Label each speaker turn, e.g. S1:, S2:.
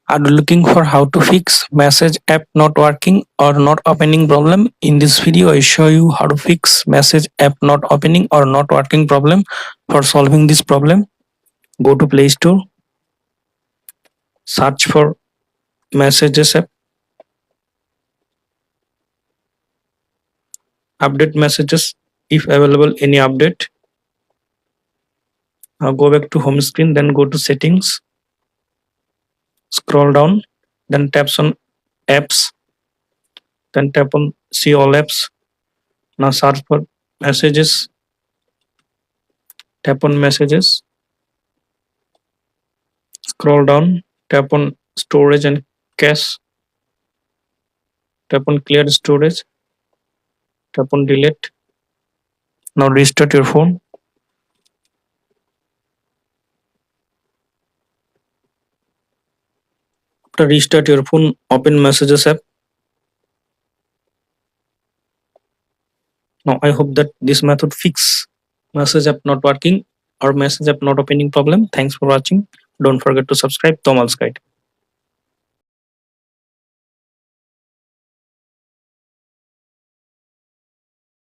S1: Are you looking for how to fix message app not working or not opening problem? In this video, I show you how to fix message app not opening or not working problem. For solving this problem, go to Play Store, search for messages app, update messages if available any update. Now go back to home screen, then go to settings, scroll down, then taps on apps, then tap on see all apps. Now search for messages, tap on messages, scroll down, tap on storage and cache, tap on clear storage, tap on delete. Now restart your phone. After restart your phone, open messages app. Now I hope that this method fix message app not working or message app not opening problem. Thanks for watching. Don't forget to subscribe. Tomal's Guide.